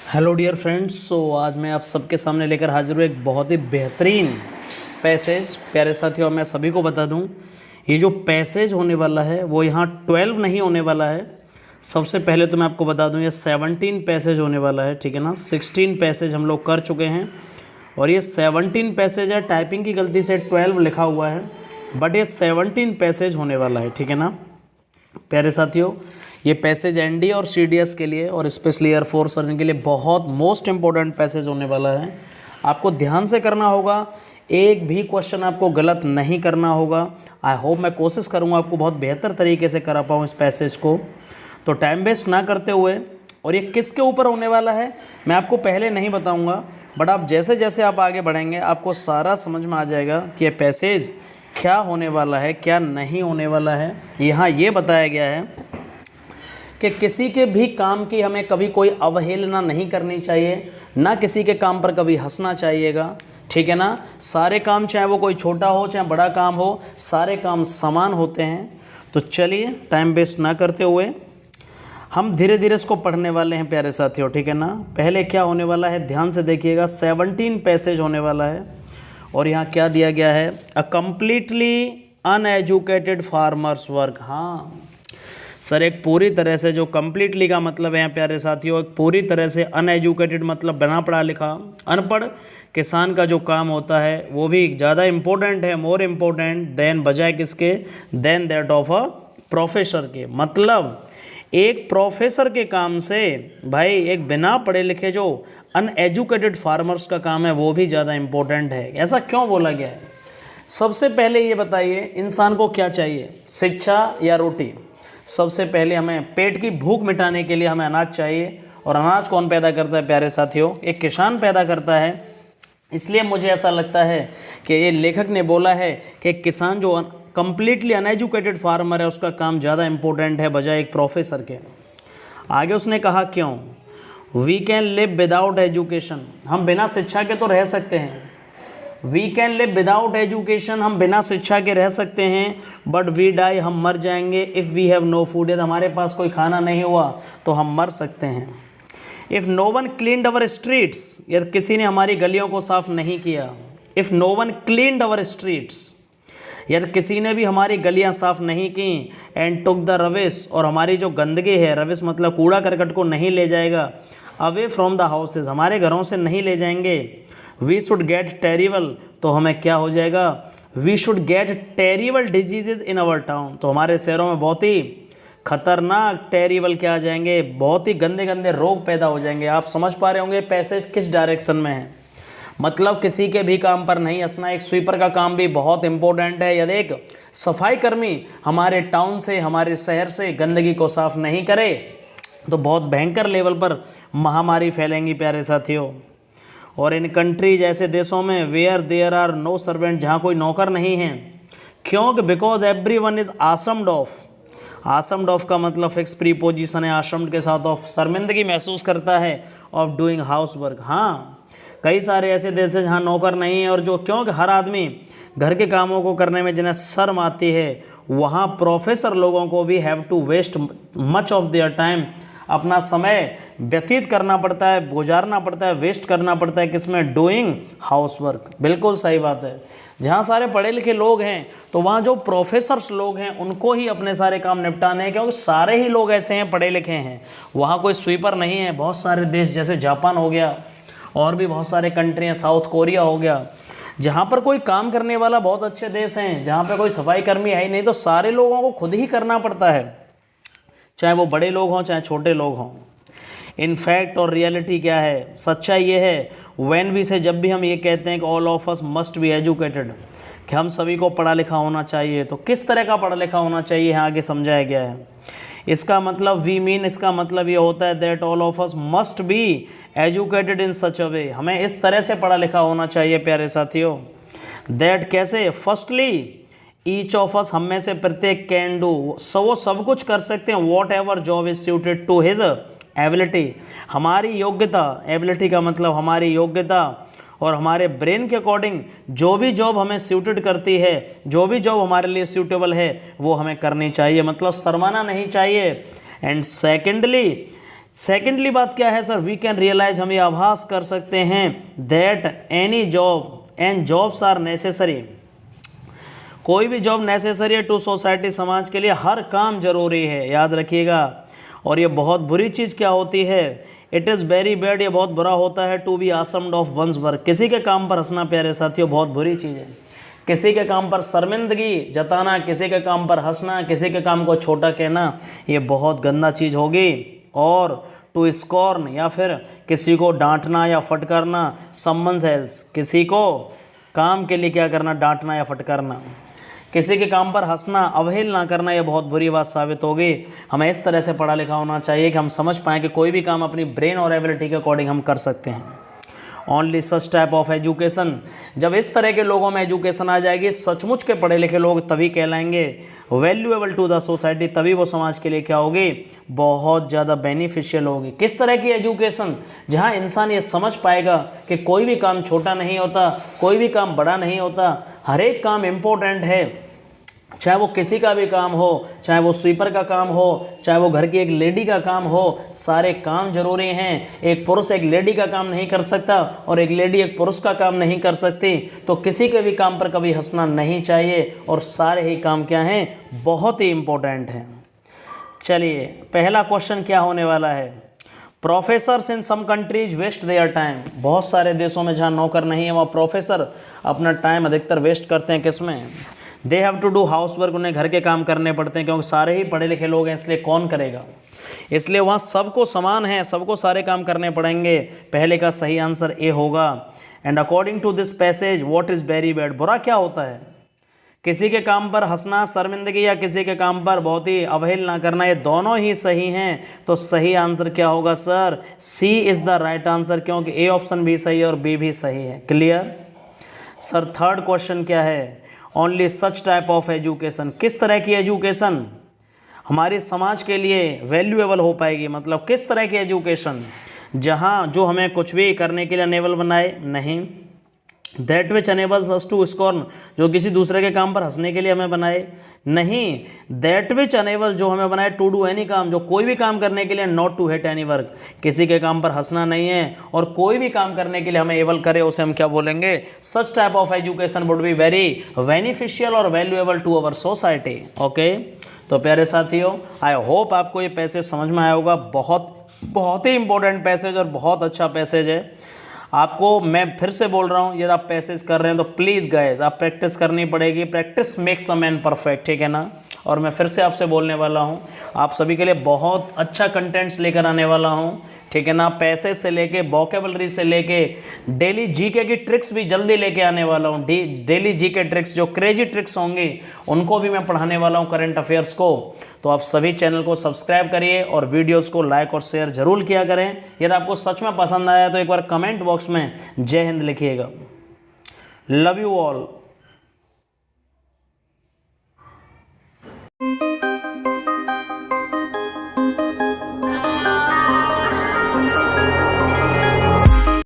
Hello dear friends. आज मैं आप सबके सामने लेकर हाजिर हूँ एक बहुत ही बेहतरीन पैसेज। प्यारे साथियों, मैं सभी को बता दूँ, ये जो पैसेज होने वाला है वो यहाँ 12 नहीं होने वाला है। सबसे पहले तो मैं आपको बता दूँ ये 17 पैसेज होने वाला है, ठीक है ना। 16 पैसेज हम लोग कर चुके हैं और ये 17 पैसेज है। टाइपिंग की गलती से 12 लिखा हुआ है, बट ये 17 पैसेज होने वाला है, ठीक है ना। प्यारे साथियों, ये पैसेज एनडी और सीडीएस के लिए और स्पेशली एयरफोर्स और इनके लिए बहुत मोस्ट इंपॉर्टेंट पैसेज होने वाला है। आपको ध्यान से करना होगा, एक भी क्वेश्चन आपको गलत नहीं करना होगा। आई होप मैं कोशिश करूँगा आपको बहुत बेहतर तरीके से करा पाऊँ इस पैसेज को। तो टाइम वेस्ट ना करते हुए, और ये किसके ऊपर होने वाला है मैं आपको पहले नहीं बताऊँगा, बट आप जैसे जैसे आप आगे बढ़ेंगे आपको सारा समझ में आ जाएगा कि ये पैसेज क्या होने वाला है, क्या नहीं होने वाला है। यहाँ ये बताया गया है कि किसी के भी काम की हमें कभी कोई अवहेलना नहीं करनी चाहिए, ना किसी के काम पर कभी हंसना चाहिएगा, ठीक है ना। सारे काम, चाहे वो कोई छोटा हो चाहे बड़ा काम हो, सारे काम समान होते हैं। तो चलिए टाइम वेस्ट ना करते हुए हम धीरे धीरे इसको पढ़ने वाले हैं प्यारे साथियों, ठीक है ना। पहले क्या होने वाला है ध्यान से देखिएगा, 17 पैसेज होने वाला है और यहाँ क्या दिया गया है, a completely uneducated farmers work. हाँ सर, एक पूरी तरह से, जो कम्प्लीटली का मतलब है प्यारे साथियों, एक पूरी तरह से अनएजुकेटेड मतलब बिना पढ़ा लिखा, अनपढ़ किसान का जो काम होता है वो भी ज़्यादा इम्पोर्टेंट है, मोर इम्पोर्टेंट देन, बजाय किसके, then that of a professor के। मतलब एक प्रोफेसर के काम से भाई एक बिना पढ़े लिखे जो अनएजुकेटेड फार्मर्स का काम है वो भी ज़्यादा इम्पोर्टेंट है। ऐसा क्यों बोला गया है? सबसे पहले ये बताइए, इंसान को क्या चाहिए, शिक्षा या रोटी? सबसे पहले हमें पेट की भूख मिटाने के लिए हमें अनाज चाहिए, और अनाज कौन पैदा करता है प्यारे साथियों? एक किसान पैदा करता है। इसलिए मुझे ऐसा लगता है कि ये लेखक ने बोला है कि किसान जो कम्प्लीटली अनएजुकेटेड फार्मर है उसका काम ज़्यादा इम्पोर्टेंट है बजाय एक प्रोफेसर के। आगे उसने कहा क्यों, we can live without education, हम बिना शिक्षा के तो रह सकते हैं। We can live without education, हम बिना शिक्षा के रह सकते हैं, बट वी डाई, हम मर जाएंगे। If we have no food, यदि हमारे पास कोई खाना नहीं हुआ तो हम मर सकते हैं। If no one cleaned our streets, यदि किसी ने हमारी गलियों को साफ नहीं किया। If no one cleaned our streets, यदि किसी ने भी हमारी गलियां साफ नहीं की। एंड टुक द रविश, और हमारी जो गंदगी है, रविश मतलब कूड़ा करकट को नहीं ले जाएगा, अवे फ्रॉम द हाउसेज, हमारे घरों से नहीं ले जाएंगे। वी शुड गेट टेरिबल, तो हमें क्या हो जाएगा, we should get terrible diseases in our town, तो हमारे शहरों में बहुत ही खतरनाक टेरिबल क्या आ जाएंगे, बहुत ही गंदे गंदे रोग पैदा हो जाएंगे। आप समझ पा रहे होंगे पैसेज किस डायरेक्शन में है। मतलब किसी के भी काम पर नहीं हंसना। एक स्वीपर का काम भी बहुत इंपॉर्टेंट है। यदि एक सफाई कर्मी हमारे टाउन से, हमारे शहर से गंदगी को साफ नहीं करे तो बहुत भयंकर लेवल पर महामारी फैलेंगी प्यारे साथियों। और इन कंट्री जैसे देशों में where there are no servant, जहाँ कोई नौकर नहीं है, क्योंकि because everyone is ashamed of. Ashamed of का मतलब फिक्स प्रीपोजिशन है, आसम्ड के साथ ऑफ, शर्मिंदगी महसूस करता है, ऑफ डूइंग हाउस वर्क। हाँ, कई सारे ऐसे देश हैं जहाँ नौकर नहीं है और जो, क्योंकि हर आदमी घर के कामों को करने में जिन्हें शर्म आती है, वहाँ प्रोफेसर लोगों को भी have to waste much of their time, अपना समय व्यतीत करना पड़ता है, गुजारना पड़ता है, वेस्ट करना पड़ता है, किसमें, डूइंग हाउस वर्क। बिल्कुल सही बात है। जहाँ सारे पढ़े लिखे लोग हैं तो वहाँ जो प्रोफेसर्स लोग हैं उनको ही अपने सारे काम निपटाने हैं, क्योंकि सारे ही लोग ऐसे हैं, पढ़े लिखे हैं। वहाँ कोई स्वीपर नहीं है। बहुत सारे देश जैसे जापान हो गया और भी बहुत सारे कंट्री हैं, साउथ कोरिया हो गया, जहाँ पर कोई काम करने वाला, बहुत अच्छे देश हैं जहाँ पर कोई सफाई कर्मी है ही नहीं, तो सारे लोगों को खुद ही करना पड़ता है, चाहे वो बड़े लोग हों चाहे छोटे लोग हों। इनफैक्ट और रियलिटी क्या है, सच्चाई ये है, व्हेन वी से, जब भी हम ये कहते हैं कि all of us must be educated, कि हम सभी को पढ़ा लिखा होना चाहिए, तो किस तरह का पढ़ा लिखा होना चाहिए यहाँ आगे समझाया गया है। इसका मतलब वी मीन, इसका मतलब ये होता है that all of us must be educated in such a way, हमें इस तरह से पढ़ा लिखा होना चाहिए प्यारे साथियों। दैट कैसे, फर्स्टली ईच ऑफ अस, हम में से प्रत्येक, कैन डू, वो सब कुछ कर सकते हैं, whatever job is suited to his ability, हमारी योग्यता, एबिलिटी का मतलब हमारी योग्यता और हमारे ब्रेन के अकॉर्डिंग जो भी जॉब हमें सूटेड करती है, जो भी जॉब हमारे लिए सूटेबल है वो हमें करनी चाहिए, मतलब शर्माना नहीं चाहिए। एंड सेकेंडली सेकेंडली बात क्या है सर, वी कैन रियलाइज, हम ये आभास कर सकते हैं that any job and jobs are necessary, कोई भी जॉब नेसेसरी है टू सोसाइटी, समाज के लिए हर काम जरूरी है, याद रखिएगा। और ये बहुत बुरी चीज़ क्या होती है, इट इज़ वेरी बैड, ये बहुत बुरा होता है to be ashamed of one's work, किसी के काम पर हंसना प्यारे साथियों बहुत बुरी चीज़ है। किसी के काम पर शर्मिंदगी जताना, किसी के काम पर हंसना, किसी के काम को छोटा कहना, ये बहुत गंदा चीज़ होगी। और टू स्कॉर्न या फिर किसी को डांटना या फटकारना, समवन्स एल्स, किसी को काम के लिए क्या करना, डांटना या फटकारना, किसी के काम पर हंसना, अवहेलना करना, ये बहुत बुरी बात साबित होगी। हमें इस तरह से पढ़ा लिखा होना चाहिए कि हम समझ पाएँ कि कोई भी काम अपनी ब्रेन और एबिलिटी के अकॉर्डिंग हम कर सकते हैं। Only such type of education, जब इस तरह के लोगों में एजुकेशन आ जाएगी, सचमुच के पढ़े लिखे लोग तभी कहलाएंगे वैल्यूएबल टू द सोसाइटी, तभी वो समाज के लिए क्या होगी, बहुत ज़्यादा बेनिफिशियल होगी। किस तरह की एजुकेशन, जहाँ इंसान ये समझ पाएगा कि कोई भी काम छोटा नहीं होता, कोई भी काम बड़ा नहीं होता, हर एक काम इम्पोर्टेंट है, चाहे वो किसी का भी काम हो, चाहे वो स्वीपर का काम हो, चाहे वो घर की एक लेडी का काम हो, सारे काम जरूरी हैं। एक पुरुष एक लेडी का काम नहीं कर सकता और एक लेडी एक पुरुष का काम नहीं कर सकती, तो किसी के भी काम पर कभी हंसना नहीं चाहिए। और सारे ही काम क्या हैं, बहुत ही इम्पोर्टेंट हैं। चलिए पहला क्वेश्चन क्या होने वाला है, professors in some countries waste their time, बहुत सारे देशों में जहाँ नौकर नहीं है वहाँ प्रोफेसर अपना टाइम अधिकतर वेस्ट करते हैं किस में, they have to do housework, उन्हें घर के काम करने पड़ते हैं, क्योंकि सारे ही पढ़े लिखे लोग हैं, इसलिए कौन करेगा, इसलिए वहाँ सबको समान है, सबको सारे काम करने पड़ेंगे। पहले का सही आंसर ए होगा। And according to this passage what is very bad, बुरा क्या होता है, किसी के काम पर हंसना, शर्मिंदगी, या किसी के काम पर बहुत ही अवहेलना करना, ये दोनों ही सही हैं। तो सही आंसर क्या होगा sir, C is the right answer, क्योंकि ए ऑप्शन भी सही है और बी भी सही है। Clear sir. थर्ड क्वेश्चन क्या है, only such type of education, किस तरह की एजुकेशन हमारे समाज के लिए वैल्यूएबल हो पाएगी, मतलब किस तरह की एजुकेशन जहाँ जो हमें कुछ भी करने के लिए अनेबल बनाए, नहीं। That which enables us to scorn, जो किसी दूसरे के काम पर हंसने के लिए हमें बनाए, नहीं। दैट विच अनेबल, जो हमें बनाए टू डू एनी काम, जो कोई भी काम करने के लिए, not to hate any work, किसी के काम पर हंसना नहीं है, और कोई भी काम करने के लिए हमें एबल करे, उसे हम क्या बोलेंगे, such type of education would be very beneficial और valuable to our society. Okay, तो प्यारे साथियों, आई होप आपको ये पैसेज समझ में आया होगा। बहुत ही इंपॉर्टेंट पैसेज और बहुत अच्छा पैसेज है। आपको मैं फिर से बोल रहा हूँ, यदि आप पैसेज कर रहे हैं तो प्लीज़ गाइस आप प्रैक्टिस करनी पड़ेगी, practice makes a man perfect, ठीक है ना। और मैं फिर से आपसे बोलने वाला हूँ, आप सभी के लिए बहुत अच्छा कंटेंट्स लेकर आने वाला हूँ, ठीक है ना। पैसे से लेके वोकेबलरी से लेके डेली जीके की ट्रिक्स भी जल्दी लेके आने वाला हूँ। डेली जीके ट्रिक्स, जो क्रेजी ट्रिक्स होंगी उनको भी मैं पढ़ाने वाला हूँ, करंट अफेयर्स को। तो आप सभी चैनल को सब्सक्राइब करिए और वीडियोस को लाइक और शेयर जरूर किया करें। यदि आपको सच में पसंद आया तो एक बार कमेंट बॉक्स में जय हिंद लिखिएगा। Love you all.